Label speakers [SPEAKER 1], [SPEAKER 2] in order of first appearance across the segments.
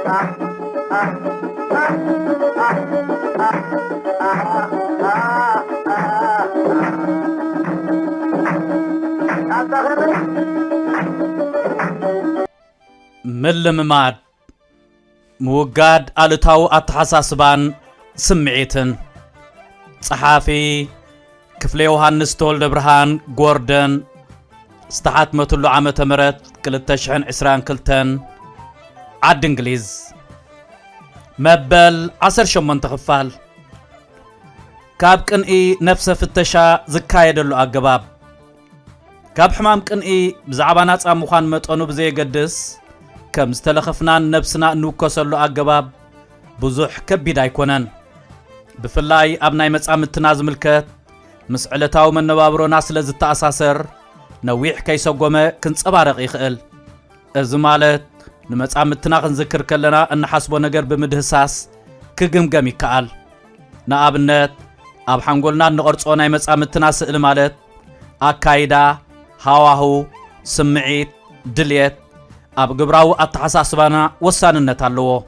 [SPEAKER 1] ملمماد موجاد ألتاو أتحساسبان سمعيتن صحافي كفلي يوهانس تولد برهان غوردن استحات متلو عامة مرت كلتشحن عسران كلتن عد انجليز مبل 10 تخفال كاب كنئي نفسه فتشا زكاية دلو أقباب كاب حمام كنئي بزعبانات أموخان متقنو بزي قدس كم استلخفنان نفسنا نوكسلو أقباب بزوح كبيد أيكونن بفلاي أبناي متقام التناز ملكت مسعلتاو من نوابرو ناس لزت أساسر نويح كيسو قومي كنت أبارق يخيل ازمالت نمتقام التناغ نذكر كلنا أن حسبو نقر بمدهساس كقمقمي كقال نقابنت أب حنقولنا نقرصو ناي متقام التناس المالت أكايدا هاواهو سمعيت دليت أب قبراو أتحساسبانا وسان النتالوو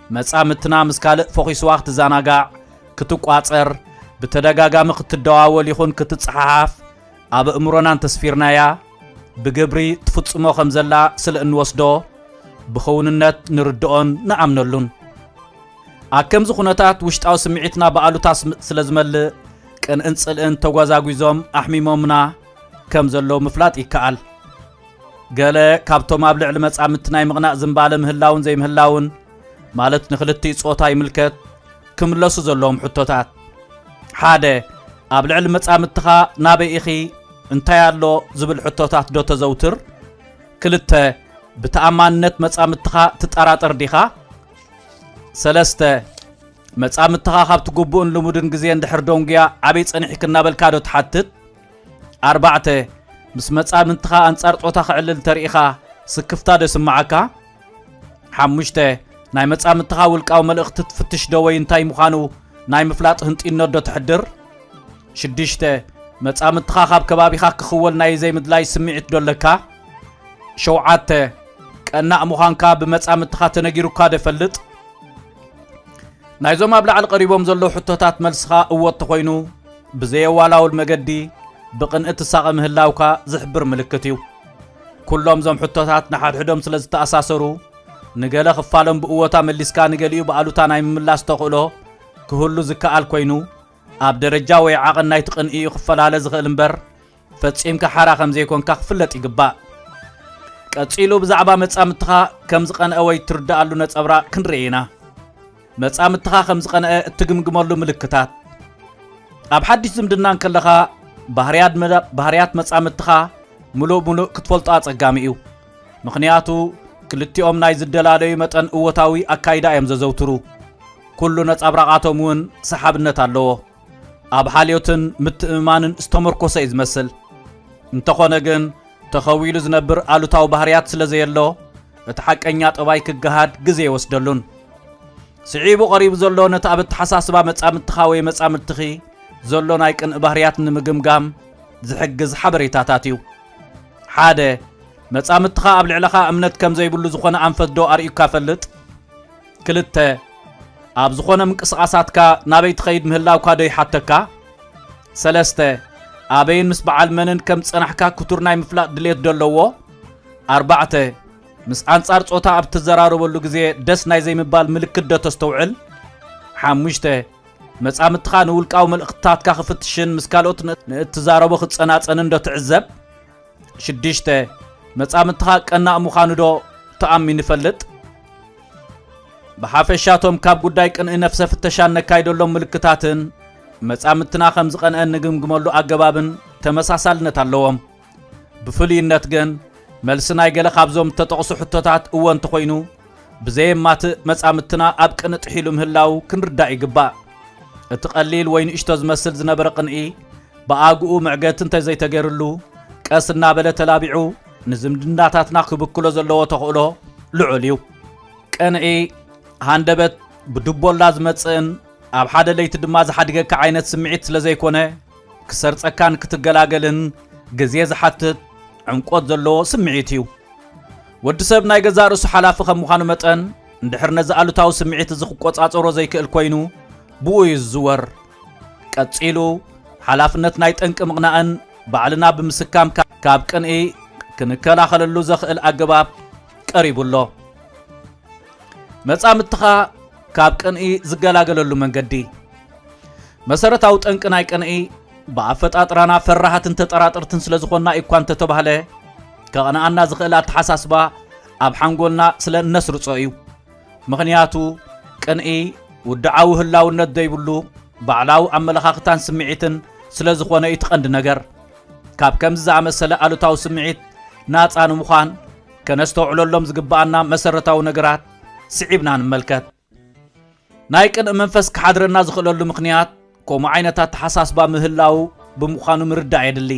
[SPEAKER 1] متقام التنا مسكالق فوقيس واخت زاناقع كتوك واتر بتدقاقا مخت الدواول يخون كتتصحاف أب امرونان تسفيرنايا بقبري تفتصمو خمزلا سلق نوصدو بخوننت نردون نعمنلون أكم زخونتات وشتاو سمعيتنا بقالو تاس سلزمل كان انسل ان توغازاقويزوم أحميمومنا كم زلو مفلات إكال قال كابتو مابلع لمتسامتنا يمغناء زنبال مهلاون زي مهلاون مالت نخلتي صوتا يملكت كملسو زلوم حطوتات حاده أبلع لمتسامتخا نابي إخي انتيالو زبل حطوتات دو تزوتر كلتا بتأمانت متسامتخا تتقراتر ديخا سلسته متسامتخا خابت قبون لمدن قزين دحر دونجيا عبيت انحي كنا بالكادو تحتت 4 مس متسامتخا انصار صوتا خعلل تريخا سكفتا دو سمعكا 5 ناي متسامتخا ولقاو ملእخت تفتش دوي انتاي مخانو ناي مفلاط هنطينو دو تحدر 6 متسامتخا خاب كبابيخا كخول ناي زي مدلاي سمعت دولكا 7 كأنا مخانكا بمتسامتخا تنجيروكا دفلت نايزوم أبلع القريبهم زلو حطوتات ملسخا قوة تخوينو بزي والاو المقدي بقن اتساق مهلاوكا زحبر ملكتيو كلهم زوم حطوتات نحاد حدوم سلزت أساسرو نقال خفالهم بقوة ملسكا نقاليو بقالوتا ناي ملاس تقولو كهلو زكا الكوينو أب درجا ويعاقن ناي تقن إيو خفالها لزغ الانبر فتسيم كحارا خمزيكون كخفلت إقباء كاتسيلو بزعبا متسامتخا كمزقان أوي تردالو نتسابرا كنرينا متسامتخا خمزقان تقمقمالو ملكتات أب حديث زمدنان كلخا بحريات متسامتخا ملو كتفلطات أقاميو مخنياتو كلتيوم نايز الدلالي متن قوتاوي أكايدا يمززوترو كلو نتسابراقاتو مون سحابنت اللو أب حاليوتن متأمانن استمركو سيز مسل انتخونغن تخويلو زنبر آلوتاو بحريات سلزيلو اتحاك انيات أباي كجهاد جزي وسدلون سعيبو قريب زلو نتابت حساسبا متسامتخاوي متسامتخي زلو نايكن بحريات نمقمقام زحقز حبريتاتاتيو حاده متسامتخا أبلعلخا أمنت كم زي بلو زخونا أنفت دو أريو كافلت كلتا أب زخونا مكسقاساتكا نابيت خيد مهلاوكا دي حتكا 3 أبين مسبع المنن كم تصنحكا كتورناي مفلاق دليت دلوو 4 مس أنصار صوتا أبتزرارو بلو جزي دس ناي زي مبال ملكت دو تستوعل 5 متسامتخا نولقاو ملقتاتكا خفتشن مسكالوت نتزاربو ختصنات أنن دو تعزب 6 متسامتخا قنا مخانو دو تأمين فلت بحافشاتهم كاب قداي قن نفسه فتشان نكايدولهم ملكتاتن متسامتنا خمز قنأن نقمقمولو أقبابن تمساسالنت اللوهم بفلينت جن ملسناي قل خابزوم تتقصو حطوتات اوان تخوينو بزي مات متسامتنا أبق نتحيلو مهلاو كنرداء قباء اتقليل وين اشتوز مسل زنبر قنئي بآقو معقاتن تزي تقرلو كاسنا بلا تلابعو نزم دنداتاتنا خبكولو زلو تخولو لعوليو قنئي هاندبت بدبول لازمتسن أب حدا ليت دماز حدقة كعينة سمعت لزيكونه كسرت أكان كتقلاقلن جزيز حتى عمقود زلو سمعتيو ود سب ناي جزارس حلاف خم مخانو متن እንድሕር ነዚ ኣሉታዊ ስምዒት እዚ ክቆጻጸሮ ዘይክእል ኮይኑ ብኡ ይዝወር ቀጺሉ ሓላፍነት ናይ ጠንቂ ምቕናእን ባዕልና ብምስካም ካብ ቅንኢ ክንከላኸለሉ ዘኽእል ኣገባብ ቀሪቡሎ መጻምትኻ ካብ ቅንኢ ዝገላገለሉ መንገዲ መሰረታዊ ጠንቂ ናይ ቅንኢ ብኣፈጣጥራና ፈራሃትን ተጠራጥርትን ስለ ዝኾንና እኳ እንተተባህለ ከቕንኣና ዝኽእል ኣተሓሳስባ ኣብ ሓንጎልና ስለ እነስርጾ እዩ ምኽንያቱ ቅንኢ ውድዓዊ ህላውነት ዘይብሉ ባዕላዊ ኣመለኻኽታን ስምዒትን ስለ ዝኾነ እዩ ትቐንዲ ነገር ካብ ከምዚ ዝኣመሰለ ኣሉታዊ ስምዒት ናፃ ንምዃን ከነስተውዕለሎም ዝግባኣና መሰረታዊ ነገራት ስዒብና ንመልከት ናይ ቅንኢ መንፈስ ክሓድረና ዝኽእለሉ ምኽንያት ከምኡ ዓይነታት ተሓሳስባ ምህላው ብምዃኑ ምርዳእ የድሊ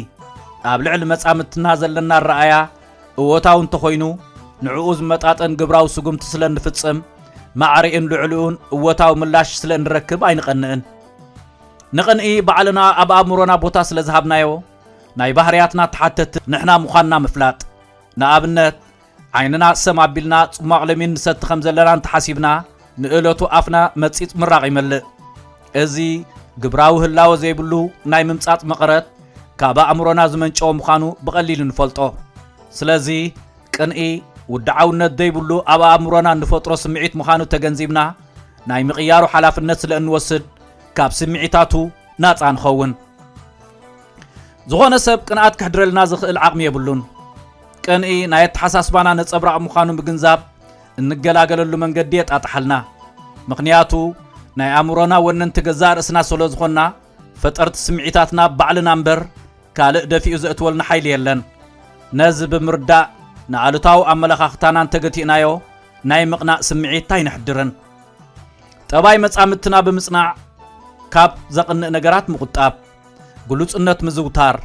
[SPEAKER 1] ኣብ ልዕሊ መጻምትና ዘለና ረኣያ እወታው እንተኾይኑ ንዕኡ ዝመጣጠን ግብራዊ ስጉምቲ ስለ እንፍጽም ማዕሪእን ልዕልኡን እወታዊ ምላሽ ስለ እንረክብ ኣይንቐንእን ንቕንኢ ባዕልና ኣብ ኣእምሮና ቦታ ስለ ዝሃብናዮ ናይ ባህርያትና ተሓተት ንሕና ምዃንና ምፍላጥ ንኣብነት ዓይንና ሰም ኣቢልና ጽማቕ ለሚን ንሰቲ ከም ዘለና እንተሓሲብና ንእለቱ ኣፍና መጺፅ ምራቕ ይመልእ እዚ ግብራዊ ህላወ ዘይብሉ ናይ ምምጻጽ መቐረት ካብ ኣእምሮና ዝመንጨዎ ምዃኑ ብቐሊሉ ንፈልጦ ስለዚ ቅንኢ ውድዓውነት ዘይብሉ ኣብ ኣእምሮና ንፈጥሮ ስምዒት ምዃኑ ተገንዚብና ናይ ምቕያሩ ሓላፍነት ስለ እንወስድ ካብ ስምዒታቱ ናፃ ንኸውን ዝኾነ ሰብ ቅንኣት ክሕድረልና ዝኽእል ዓቕሚ የብሉን ቅንኢ ናይ ኣተሓሳስባና ነጸብራቕ ምዃኑ ምግንዛብ እንገላገለሉ መንገዲ የጣጥሓልና ምኽንያቱ ናይ ኣእምሮና ወነንቲ ገዛእ ርእስና ስለ ዝኾንና ፈጠርቲ ስምዒታትና ባዕልና እምበር ካልእ ደፊኡ ዘእትወልና ሓይሊ የለን ነዚ ብምርዳእ ንኣሉታዊ ኣመለኻኽታና እንተገቲእናዮ ናይ ምቕናእ ስምዒት ኣይንሕድርን ጠባይ መጻምትና ብምጽናዕ ካብ ዘቕንእ ነገራት ምቁጣብ ግሉጽነት ምዝውታር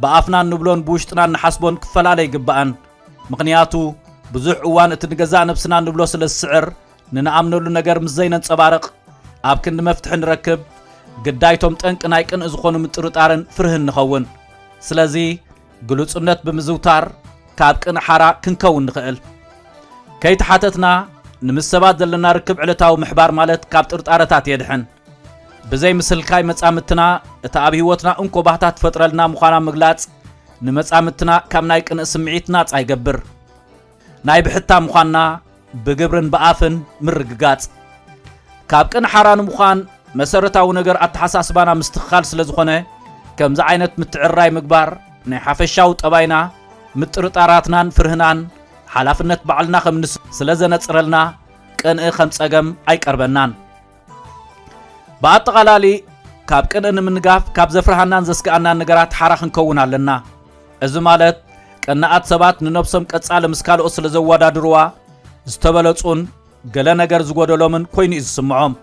[SPEAKER 1] ብኣፍና እንብሎን ብውሽጥና እንሓስቦን ክፈላለ ይግባአን ምኽንያቱ ብዙሕ እዋን እቲ ንገዛእ ነብስና እንብሎ ስለ ዝስዕር ንንኣምነሉ ነገር ምስ ዘይነንጸባርቕ ኣብ ክንዲ መፍትሒ ንረክብ ግዳይቶም ጠንቂ ናይ ቅንኢ ዝኾኑ ምጥርጣርን ፍርህን ንኸውን ስለዚ ግሉጽነት ብምዝውታር ካብ ቅንኢ ሓራ ክንከውን ንኽእል ከይተሓተትና ንምስ ሰባት ዘለና ርክብ ዕለታዊ ምሕባር ማለት ካብ ጥርጣረታት የድሕን ብዘይ ምስልካይ መጻምትና እቲ ኣብ ህይወትና እንኮ ባህታት ትፈጥረልና ምዃና ምግላጽ ንመጻምትና ካብ ናይ ቅንኢ ስምዒት ናፃ ይገብር ናይ ብሕታ ምዃንና ብግብርን ብኣፍን ምርግጋጽ ካብ ቅንኢ ሓራ ንምዃን መሰረታዊ ነገር ኣተሓሳስባና ምስትኽኻል ስለ ዝኾነ ከምዚ ዓይነት ምትዕራይ ምግባር ናይ ሓፈሻዊ ጠባይና ምጥርጣራትናን ፍርህናን ሓላፍነት ባዕልና ከም ንስ ስለ ዘነጽረልና ቅንኢ ከም ጸገም ኣይቀርበናን ብኣጠቓላሊ ካብ ቅንኢ ንምንጋፍ ካብ ዘፍርሃናን ዘስግኣናን ነገራት ሓራ ክንከውን ኣለና እዚ ማለት ቀናኣት ሰባት ንነብሶም ቀጻሊ ምስ ካልኦት ስለ ዘወዳድርዋ ዝተበለጹን ገለ ነገር ዝጎደሎምን ኮይኑ እዩ ዝስምዖም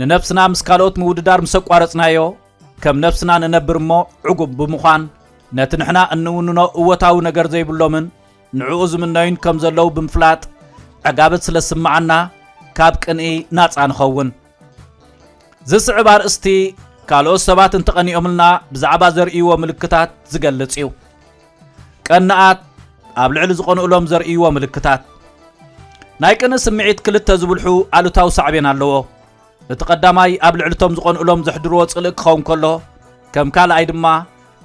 [SPEAKER 1] ንነብስና ምስ ካልኦት ምውድዳር ምስ ኣቋረጽናዮ ከም ነብስና ንነብር እሞ ዕጉብ ብምዃን ነቲ ንሕና እንውንኖ እወታዊ ነገር ዘይብሎምን ንዕኡ ዝምነዩን ከም ዘለዉ ብምፍላጥ ዕጋበት ስለ ዝስምዓና ካብ ቅንኢ ናፃ ንኸውን ዝስዕብ ኣርእስቲ ካልኦት ሰባት እንተቐኒኦምልና ብዛዕባ ዘርእይዎ ምልክታት ዝገልጽ እዩ ቀናኣት ኣብ ልዕሊ ዝቐንኡሎም ዘርእይዎ ምልክታት ናይ ቅንኢ ስምዒት ክልተ ዝብልሑ ኣሉታዊ ሳዕቤን ኣለዎ እቲ ቀዳማይ ኣብ ልዕሊቶም ዝቐንኡሎም ዘሕድርዎ ጽልእ ክኸውን ከሎ ከም ካልኣይ ድማ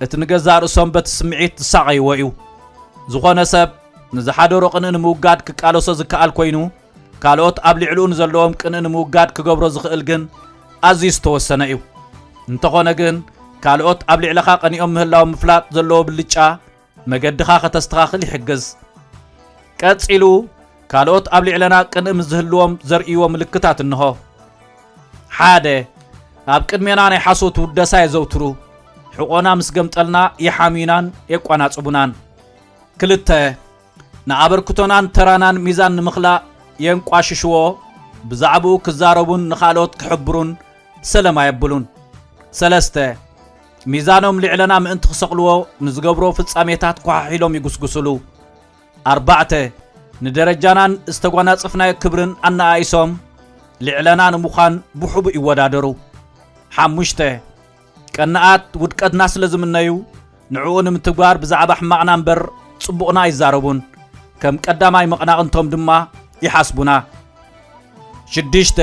[SPEAKER 1] እቲ ንገዛእ ርእሶም በቲ ስምዒት ዝሳቐይዎ እዩ ዝኾነ ሰብ ንዝሓደሮ ቅንኢ ንምውጋድ ክቃለሶ ዝከኣል ኮይኑ ካልኦት ኣብ ልዕሊኡ ንዘለዎም ቅንኢ ንምውጋድ ክገብሮ ዝኽእል ግን ኣዝዩ ዝተወሰነ እዩ እንተኾነ ግን ካልኦት ኣብ ልዕልኻ ቀኒኦም ምህላዎም ምፍላጥ ዘለዎ ብልጫ መገድኻ ከተስተኻኽል ይሕግዝ ቀጺሉ ካልኦት ኣብ ልዕለና ቅንኢ ምስ ዝህልዎም ዘርእይዎ ምልክታት እንሆ ሓደ ኣብ ቅድሜና ናይ ሓሶት ውደሳ የዘውትሩ ሕቖና ምስ ገምጠልና የሓሚናን የቋናጽቡናን ክልተ ንኣበርክቶናን ተራናን ሚዛን ንምኽላእ የንቋሽሽዎ ብዛዕባኡ ክዛረቡን ንኻልኦት ክሕብሩን ሰላም ኣየብሉን ሰለስተ ሚዛኖም ልዕለና ምእንቲ ክሰቕልዎ ንዝገብሮ ፍጻሜታት ኳሒሎም ይጉስጉስሉ ኣርባዕተ ንደረጃናን ዝተጓናጽፍናዮ ክብርን ኣነኣኢሶም ልዕለና ንምዃን ብሕቡእ ይወዳደሩ ሓሙሽተ ቀናኣት ውድቀትና ስለ ዝምነዩ ንዕኡ ንምትግባር ብዛዕባ ሕማቕና እምበር ጽቡቕና ይዛረቡን ከም ቀዳማይ መቕናቕንቶም ድማ ይሓስቡና ሽድሽተ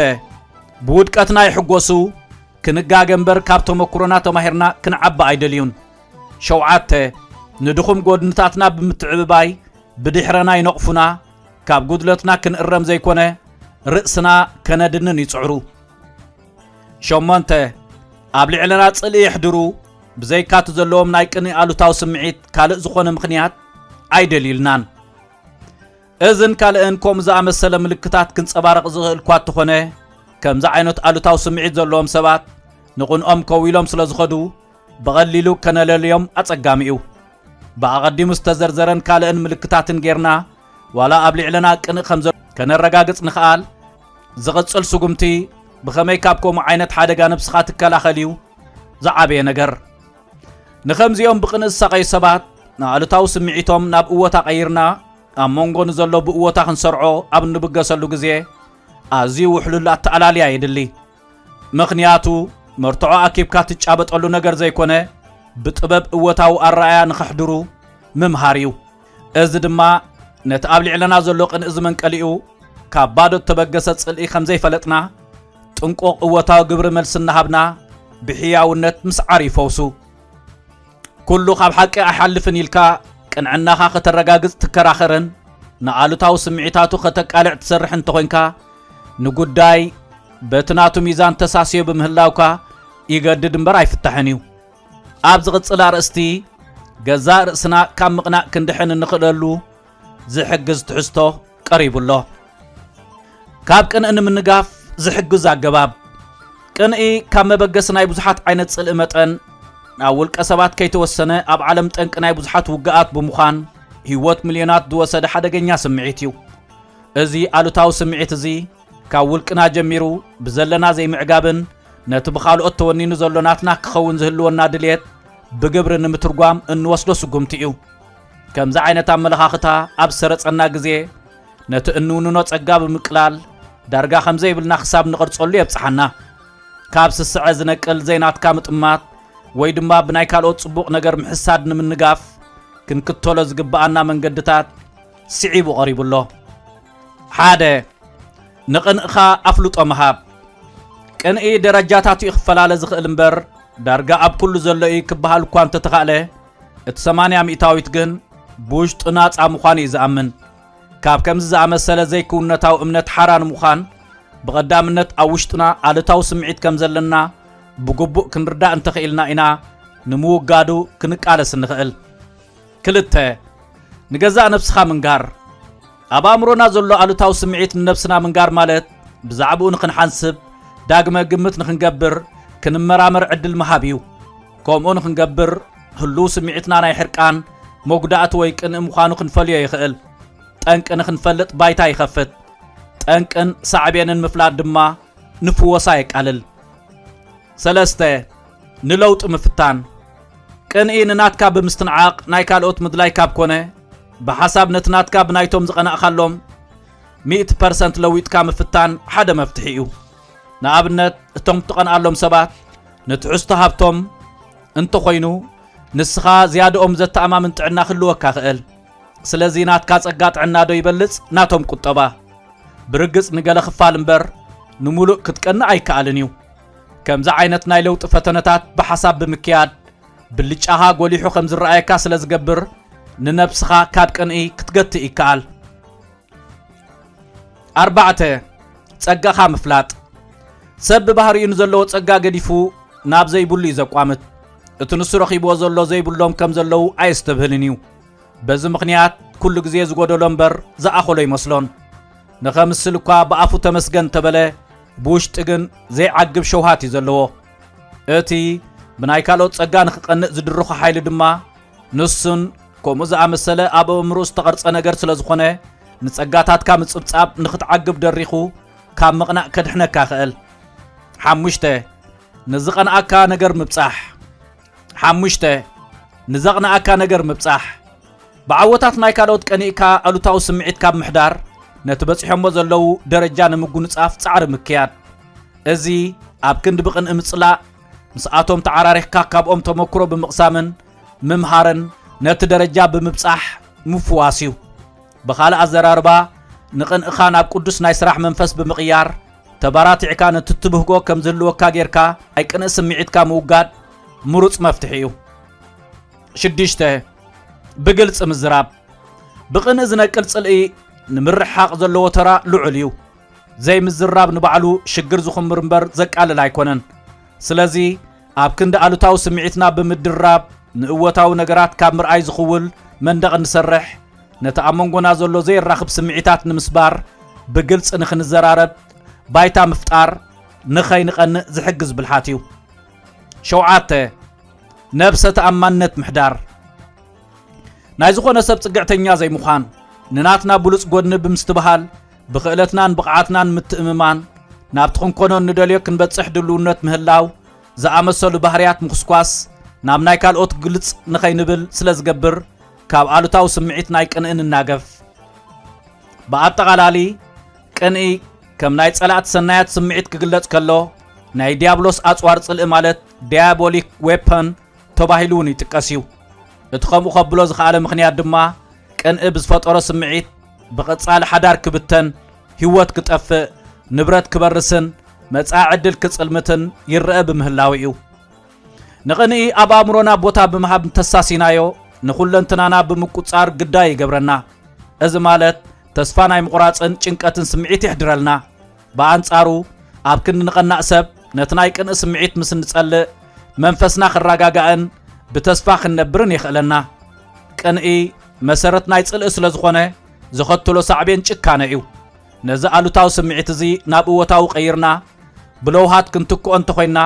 [SPEAKER 1] ብውድቀትና ይሕጎሱ ክንጋገንበር ካብ ተመክሮና ተማሂርና ክንዓባ ኣይደልዩን። ሸውዓተ ንድኹም ጎድንታትና ብምትዕብባይ ብድሕረና ይነቕፉና ካብ ጉድለትና ክንእረም ዘይኮነ ርእስና ከነድንን ይጽዕሩ። ሸሞንተ ኣብ ልዕለና ጽልኢ ይሕድሩ ብዘይካቱ ዘለዎም ናይ ቅኒ ኣሉታዊ ስምዒት ካልእ ዝኾነ ምኽንያት ኣይደልዩልናን። እዝን ካልእን ከምኡ ዝኣመሰለ ምልክታት ክንጸባረቕ ዝኽእል እኳ እንተኾነ ከምዚ ዓይነት ኣሉታዊ ስምዒት ዘለዎም ሰባት ንቕንኦም ከው ኢሎም ስለ ዝኸዱ ብቐሊሉ ከነለልዮም ኣጸጋሚ እዩ። ብኣቐዲሙ ዝተዘርዘረን ካልእን ምልክታትን ጌርና ዋላ ኣብ ልዕለና ቅንእ ከም ዘሎ ከነረጋግጽ ንኽኣል ዝቕጽል ስጉምቲ ብኸመይ ካብ ከምኡ ዓይነት ሓደጋ ነብስኻ ትከላኸል እዩ ዝዓበየ ነገር። ንኸምዚኦም ብቕንእ ዝሰቐዩ ሰባት ንኣሉታዊ ስምዒቶም ናብ እወታ ቀይርና ኣብ መንጎ ንዘሎ ብእወታ ክንሰርዖ ኣብ እንብገሰሉ ግዜ ኣዝዩ ውሕሉል ኣተኣላልያ የድሊ። ምኽንያቱ መርትዖ ኣኪብካ ትጫበጠሉ ነገር ዘይኮነ ብጥበብ እወታዊ ኣረኣያ ንኸሕድሩ ምምሃር እዩ። እዚ ድማ ነቲ ኣብ ልዕለና ዘሎ ቅንእ ዝመንቀሊኡ ካብ ባዶ እተበገሰ ጽልኢ ከም ዘይፈለጥና ጥንቁቕ እወታዊ ግብሪ መልሲ እናሃብና ብሕያውነት ምስዓር ይፈውሱ። ኩሉ ካብ ሓቂ ኣይሓልፍን ኢልካ ቅንዕናኻ ከተረጋግጽ ትከራኸርን ንኣሉታዊ ስምዒታቱ ከተቃልዕ ትሰርሕ እንተኾንካ ንጉዳይ በቲ ናቱ ሚዛን ተሳስዮ ብምህላውካ ይገድድ እምበር ኣይፍታሕን እዩ። ኣብ ዝቕጽል ኣርእስቲ ገዛእ ርእስና ካብ ምቕናእ ክንድሕን እንኽእለሉ ዝሕግዝ ትሕዝቶ ቀሪቡሎ። ካብ ቅንእ ንምንጋፍ ዝሕግዝ ኣገባብ። ቅንኢ ካብ መበገሲ ናይ ብዙሓት ዓይነት ጽልኢ መጠን ኣብ ውልቀ ሰባት ከይተወሰነ ኣብ ዓለም ጠንቂ ናይ ብዙሓት ውግኣት ብምዃን ህይወት ሚልዮናት ዝወሰደ ሓደገኛ ስምዒት እዩ። እዚ ኣሉታዊ ስምዒት እዚ ካብ ውልቅና ጀሚሩ ብዘለና ዘይምዕጋብን ነቲ ብኻልኦት ተወኒኑ ዘሎ ናትና ክኸውን ዝህልወና ድልየት ብግብሪ ንምትርጓም እንወስዶ ስጉምቲ እዩ። ከምዚ ዓይነት ኣመለኻኽታ ኣብ ሰረጸና ግዜ ነቲ እንውንኖ ጸጋ ብምቅላል ዳርጋ ከምዘይብልና ክሳብ ንቐርጸሉ የብፅሓና። ካብ ስስዐ ዝነቅል ዘይናትካ ምጥማት ወይ ድማ ብናይ ካልኦት ጽቡቕ ነገር ምሕሳድ ንምንጋፍ ክንክተሎ ዝግብኣና መንገድታት ስዒቡ ቐሪቡሎ። ሓደ ንቕንእኻ ኣፍልጦ ምሃብ። ቅንኢ ደረጃታቱ ይኽፈላለ ዝኽእል እምበር ዳርጋ ኣብ ኩሉ ዘሎ እዩ ክበሃል እኳ እንተተኻእለ እቲ 80 ሚእታዊት ግን ብውሽጡ ናጻ ምዃኑ እዩ ዝኣምን። ካብ ከምዚ ዝኣመሰለ ዘይክውነታዊ እምነት ሓራ ንምዃን ብቐዳምነት ኣብ ውሽጡና ኣሉታዊ ስምዒት ከም ዘለና ብግቡእ ክንርዳእ እንተኽኢልና ኢና ንምውጋዱ ክንቃለስ ንኽእል። ክልተ ንገዛእ ነብስኻ ምንጋር። ኣብ ኣእምሮና ዘሎ ኣሉታዊ ስምዒት ንነብስና ምንጋር ማለት ብዛዕባኡ ንኽንሓንስብ ዳግመ ግምት ንኽንገብር ክንመራመር ዕድል ምሃብ እዩ። ከምኡ ንኽንገብር ህልው ስምዒትና ናይ ሕርቃን መጉዳእቲ ወይ ቅንእ ምዃኑ ክንፈልዮ ይኽእል። ጠንቂ ንኽንፈልጥ ባይታ ይኸፍት። ጠንቅን ሳዕቤንን ምፍላጥ ድማ ንፍወሳ የቃልል። ሰለስተ ንለውጢ ምፍታን። ቅንኢ ንናትካ ብምስትንዓቕ ናይ ካልኦት ምድላይ ካብ ኮነ ብሓሳብ ነቲ ናትካ ብናይቶም ዝቐናእኻሎም 100% ለዊጥካ ምፍታን ሓደ መፍትሒ እዩ። ንኣብነት እቶም ትቐንኣሎም ሰባት ንትሕዝቶ ሃብቶም እንተኾይኑ ንስኻ ዝያድኦም ዘተኣማምን ጥዕና ክህልወካ ክእል። ስለዚ ናትካ ጸጋ ጥዕና ዶ ይበልጽ ናቶም ቁጠባ። ብርግጽ ንገለ ክፋል እምበር ንሙሉእ ክትቀንእ ኣይከኣልን እዩ። ከምዚ ዓይነት ናይ ለውጢ ፈተነታት ብሓሳብ ብምክያድ ብልጫኻ ጐሊሑ ከም ዝረኣየካ ስለ ዝገብር ንነብስኻ ካብ ቅንኢ ክትገትእ ይከኣል። ኣርባዕተ ጸጋኻ ምፍላጥ። ሰብ ብባህሪኡ ንዘለዎ ጸጋ ገዲፉ ናብ ዘይብሉ እዩ ዘቋምት። እቲ ንሱ ረኺብዎ ዘሎ ዘይብሎም ከም ዘለዉ ኣየስተብህልን እዩ። በዚ ምኽንያት ኩሉ ግዜ ዝጐደሎ እምበር ዝኣኸሎ ይመስሎን። ንኸምስል እኳ ብኣፉ ተመስገን ተበለ ብውሽጢ ግን ዘይዓግብ ሸውሃት እዩ ዘለዎ። እቲ ብናይ ካልኦት ጸጋ ንኽቐንእ ዝድርኾ ሓይሊ ድማ ንሱን ከምኡ ዝኣመሰለ ኣብ ኣእምሮኡ ዝተቐርጸ ነገር ስለ ዝኾነ ንጸጋታትካ ምጽብጻብ ንኽትዓግብ ደሪኹ ካብ ምቕናእ ከድሕነካ ክእል። ሓሙሽተ ንዝቐንኣካ ነገር ምብጻሕ። ሓሙሽተ ንዘቕንኣካ ነገር ምብጻሕ። ብዓወታት ናይ ካልኦት ቀኒእካ ኣሉታዊ ስምዒት ካብ ምሕዳር ነቲ በፂሖሞ ዘለዉ ደረጃ ንምጉንጻፍ ጻዕሪ ምክያድ። እዚ ኣብ ክንዲ ብቕንኢ ምጽላእ ምስኣቶም ተዓራሪኽካ ካብኦም ተመክሮ ብምቕሳምን ምምሃርን ነቲ ደረጃ ብምብጻሕ ምፍዋስ እዩ። ብኻልእ ኣዘራርባ ንቕንእኻ ናብ ቅዱስ ናይ ስራሕ መንፈስ ብምቕያር ተባራቲዕካ ነትትብህጎ ከም ዝልወካ ጌርካ ኣይ ቅንእ ስምዒትካ ምውጋድ ምሩጽ መፍትሒ እዩ። 6 ብግልጽ ምዝራብ ብቕንእ ዝነቅል ጽልኢ ንምርሕሓቕ ዘለዎ ተራ ልዑል እዩ። ዘይ ምዝራብ ንባዕሉ ሽግር ዝኹምር እምበር ዘቃልል ኣይኮነን። ስለዚ ኣብ ክንዲ ኣሉታዊ ስምዒትና ብምድራብ ንእወታዊ ነገራት ካብ ምርኣይ ዝኽውል መንደቕ ንሰርሕ ነቲ ኣብ መንጎና ዘሎ ዘይራኽብ ስምዒታት ንምስባር ብግልጽ ንኽንዘራረብ ባይታ ምፍጣር ንኸይንቐንእ ዝሕግዝ ብልሓት እዩ። 7 ነብሰ ተኣማንነት ምሕዳር ናይ ዝኾነ ሰብ ጽግዕተኛ ዘይምዃን ንናትና ብሉጽ ጎድኒ ብምስትበሃል ብኽእለትናን ብቕዓትናን ምትእምማን ናብቲ ክንኮኖ ንደልዮ ክንበጽሕ ድልውነት ምህላው ዝኣመሰሉ ባህርያት ምኽስኳስ ናብ ናይ ካልኦት ግልጽ ንኸይንብል ስለ ዝገብር ካብ ኣሉታዊ ስምዒት ናይ ቅንእ ንናገፍ። ብኣጠቓላሊ ቅንኢ ከም ናይ ጸላእቲ ሰናያት ስምዒት ክግለጽ ከሎ ናይ ዲያብሎስ ኣጽዋር ጽልኢ ማለት ዲያቦሊክ ዌፐን ተባሂሉ እውን ይጥቀስ እዩ። እቲ ከምኡ ከብሎ ዝኸኣለ ምኽንያት ድማ ቅንኢ ብዝፈጠሮ ስምዒት ብቐጻሊ ሓዳር ክብተን፣ ህይወት ክጠፍእ፣ ንብረት ክበርስን መጻኢ ዕድል ክጽልምትን ይርአ ብምህላው እዩ። ንቕንኢ ኣብ ኣእምሮና ቦታ ብምሃብ እንተሳሲናዮ ንኹለንትናና ብምቁጻር ግዳይ ይገብረና። እዚ ማለት ተስፋ ናይ ምቑራጽን ጭንቀትን ስምዒት ይሕድረልና። ብኣንጻሩ ኣብ ክንዲ ንቐናእ ሰብ ነቲ ናይ ቅንኢ ስምዒት ምስ ንጸልእ መንፈስና ክረጋጋእን ብተስፋ ክንነብርን ይኽእለና። ቅንኢ መሰረት ናይ ጽልኢ ስለ ዝኾነ ዝኸትሎ ሳዕቤን ጭካነ እዩ። ነዚ ኣሉታዊ ስምዒት እዚ ናብ እወታዊ ቀይርና ብለውሃት ክንትክኦ እንተኾይና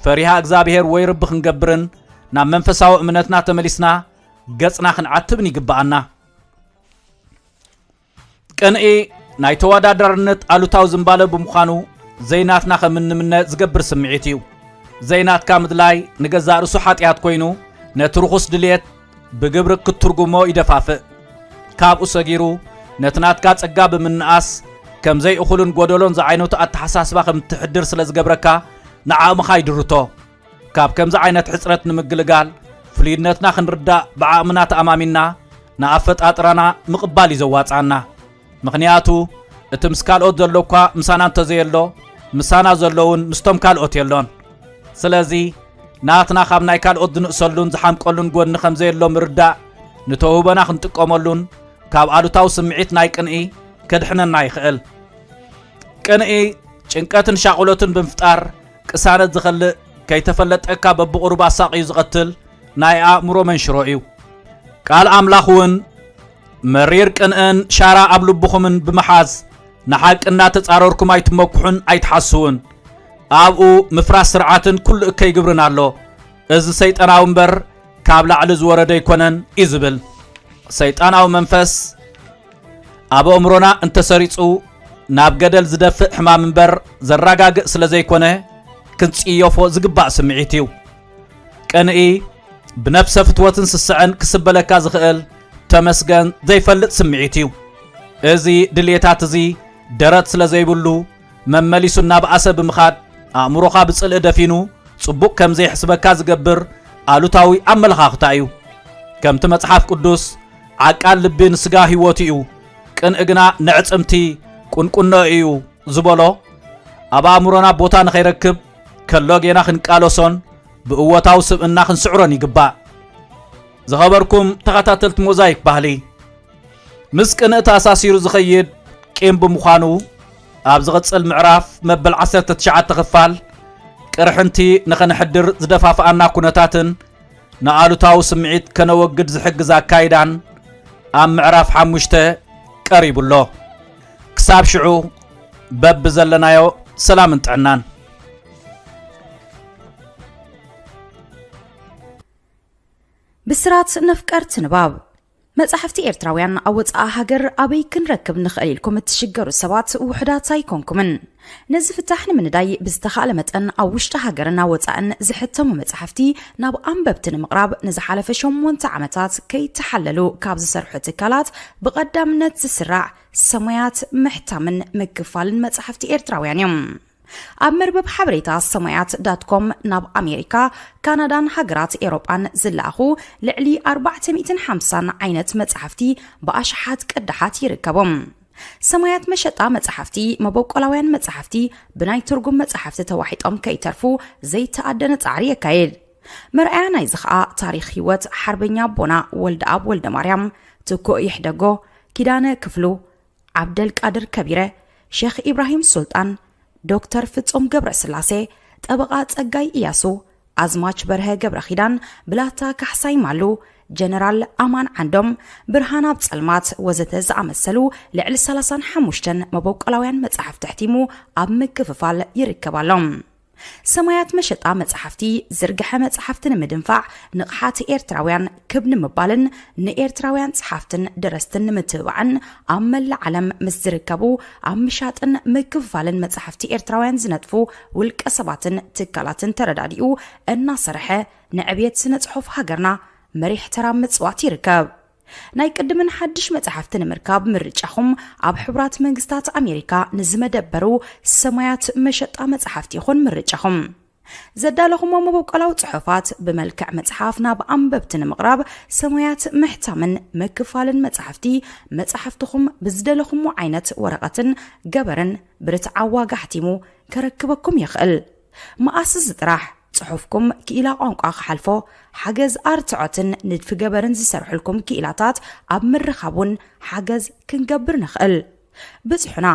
[SPEAKER 1] ፈሪሃ እግዚኣብሔር ወይ ርቢ ክንገብርን ናብ መንፈሳዊ እምነትና ተመሊስና ገጽና ክንዓትብን ይግባኣና። ቅንኢ ናይ ተወዳዳርነት ኣሉታዊ ዝምባለ ብምዃኑ ዘይናትና ከምንምነ ዝገብር ስምዒት እዩ። ዘይናትካ ምድላይ ንገዛእ ርእሱ ሓጢኣት ኮይኑ ነቲ ርኹስ ድልየት ብግብሪ ክትርጉሞ ይደፋፍእ። ካብኡ ሰጊሩ ነቲ ናትካ ጸጋ ብምንኣስ ከም ዘይእኹልን ጎደሎን ዝዓይነቱ ኣተሓሳስባ ከም ትሕድር ስለ ዝገብረካ ንዓቕምኻ ይድርቶ። ካብ ከምዚ ዓይነት ሕፅረት ንምግልጋል ፍልይነትና ክንርዳእ ብዓቕምና ተኣማሚና ንኣፈጣጥራና ምቕባል እዩ ዘዋፃና። ምኽንያቱ እቲ ምስ ካልኦት ዘሎ እኳ ምሳና እንተዘየሎ ምሳና ዘለውን ምስቶም ካልኦት የሎን። ስለዚ ናትና ካብ ናይ ካልኦት ዝንእሰሉን ዝሓምቀሉን ጎኒ ከም ዘየሎ ምርዳእ ንተውህበና ክንጥቀመሉን ካብ ኣሉታዊ ስምዒት ናይ ቅንኢ ከድሕነና ይኽእል። ቅንኢ ጭንቀትን ሻቁሎትን ብምፍጣር ቅሳነት ዝኸልእ ከይተፈለጠካ በብቑሩብ ኣሳቒዩ ዝቐትል ናይ ኣእምሮ መንሽሮ እዩ። ቃል ኣምላኽ እውን መሪር ቅንእን ሻራ ኣብ ልብኹምን ብምሓዝ ንሓቂ እናተጻረርኩም ኣይትመኩሑን ኣይትሓስውን፣ ኣብኡ ምፍራስ ስርዓትን ኩሉ እከይ ግብርን ኣሎ። እዚ ሰይጣናዊ እምበር ካብ ላዕሊ ዝወረደ ይኮነን እዩ ዝብል። ሰይጣናዊ መንፈስ ኣብ ኣእምሮና እንተሰሪጹ ናብ ገደል ዝደፍእ ሕማም እምበር ዘረጋግእ ስለ ዘይኮነ ክንጽዮፎ ዝግባእ ስምዒት እዩ። ቅንኢ ብነፍሰ ፍትወትን ስስዕን ክስበለካ ዝኽእል ተመስገን ዘይፈልጥ ስምዒት እዩ። እዚ ድልየታት እዚ ደረት ስለ ዘይብሉ መመሊሱ እናብኣሰ ብምኻድ ኣእምሮኻ ብጽልኢ ደፊኑ ጽቡቕ ከም ዘይሕስበካ ዝገብር ኣሉታዊ ኣመለኻኽታ እዩ። ከምቲ መጽሓፍ ቅዱስ ዓቃል ልቢ ንስጋ ህይወት እዩ፣ ቅንኢ ግና ንዕጽምቲ ቁንቁኖ እዩ ዝበሎ ኣብ ኣእምሮና ቦታ ንኸይረክብ ከሎ ጌና ክንቃለሶን ብእወታዊ ስብእና ክንስዕሮን ይግባእ። ዝኸበርኩም ተኸታተልቲ ሞዛይክ ባህሊ ምስ ቅንኢ ተኣሳሲሩ ዝኸይድ ቂም ብምዃኑ ኣብ ዝቕጽል ምዕራፍ መበል 19 ክፋል ቅርሕንቲ ንኸንሕድር ዝደፋፍኣና ኩነታትን ንኣሉታዊ ስምዒት ከነወግድ ዝሕግዝ ኣካይዳን ኣብ ምዕራፍ 5 ቀሪቡሎ። ክሳብ ሽዑ በብ ዘለናዮ ሰላምን ጥዕናን።
[SPEAKER 2] ብስራት ነፍቀርት ንባብ መጻሕፍቲ ኤርትራውያን ኣብ ወጻኢ ሃገር ኣበይ ክንረክብ ንኽእል ኢልኩም እትሽገሩ ሰባት ውሕዳት ኣይኮንኩምን። ነዚ ፍታሕ ንምንዳይ ብዝተኻእለ መጠን ኣብ ውሽጢ ሃገርና ወጻእን ዝሕተሙ መጻሕፍቲ ናብ ኣንበብቲ ንምቕራብ ንዝሓለፈ 8 ዓመታት ከይተሓለሉ ካብ ዝሰርሑ ትካላት ብቐዳምነት ዝስራዕ ሰማያት ምሕታምን ምክፋልን መጻሕፍቲ ኤርትራውያን እዮም። ኣብ መርበብ ሓበሬታ ሰማያት.com ናብ ኣሜሪካ፣ ካናዳን ሃገራት ኤሮጳን ዝለኣኹ ልዕሊ 450 ዓይነት መጻሕፍቲ ብኣሽሓት ቅድሓት ይርከቦም። ሰማያት መሸጣ መጽሐፍቲ መበቆላውያን መጽሐፍቲ ብናይ ትርጉም መጽሐፍቲ ተዋሒጦም ከይተርፉ ዘይተኣደነ ጻዕሪ የካየድ መርኣያ ናይ ዝኸኣ ታሪኽ ህይወት ሓርበኛ ቦና ወልደ አብ ወልደ ማርያም ትኮ ይሕደጎ ኪዳነ ክፍሉ ዓብደል ቃድር ከቢረ ሼኽ ኢብራሂም ሱልጣን ዶክተር ፍጹም ገብረ ስላሴ ጠበቃ ጸጋይ ኢያሱ አዝማች በርሀ ገብረ ኺዳን ብላታ ካሕሳይ ማሉ ጀነራል አማን ዓንዶም ብርሃን ኣብ ጸልማት ወዘተ ዝኣመሰሉ ልዕሊ 35 መበቆላውያን መጽሓፍቲ ሕቲሙ ኣብ ምክፍፋል ይርከባሎም ሰማያት መሸጣ መጽሐፍቲ ዝርግሐ መጽሐፍትን ምድንፋዕ ንቕሓት ኤርትራውያን ክብን ምባልን ንኤርትራውያን ጸሐፍትን ደረስትን ምትባዕን ኣብ መላእ ዓለም ምስ ዝርከቡ ኣብ ምሻጥን ምክፍፋልን መጽሐፍቲ ኤርትራውያን ዝነጥፉ ውልቀ ሰባትን ትካላትን ተረዳዲኡ እናሰርሐ ንዕብየት ስነ ጽሑፍ ሃገርና መሪሕ ተራ ምጽዋት ይርከብ ናይ ቅድምን ሓድሽ መጽሐፍትን ምርካብ ምርጫኹም ኣብ ሕቡራት መንግስታት ኣሜሪካ ንዝመደበሩ ሰማያት መሸጣ መጽሐፍቲ ይኹን ምርጫኹም ዘዳለኹም መበቆላው ጽሑፋት ብመልክዕ መጽሐፍ ናብ አንበብትን ምቕራብ ሰማያት ምሕታምን መክፋልን መጽሐፍትኹም ብዝደለኹም ዓይነት ወረቐትን ገበርን ብርትዓዋ ጋሕቲሙ ከረክበኩም ይኽእል ማኣስ ዝጥራሕ ጽሑፍኩም ክኢላ ቋንቋ ክሓልፎ ሓገዝ ኣርትዖትን ንድፊ ገበርን ዝሰርሑልኩም ክኢላታት ኣብ ምርኻቡን ሓገዝ ክንገብር ንኽእል ብጽሑና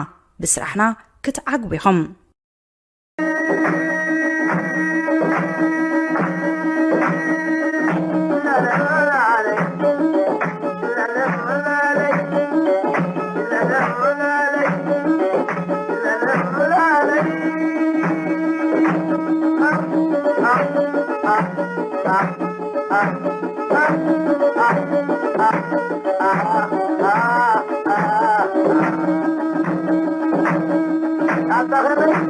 [SPEAKER 2] ብስራሕና ክትዓግቡ ኢኹም
[SPEAKER 3] I'm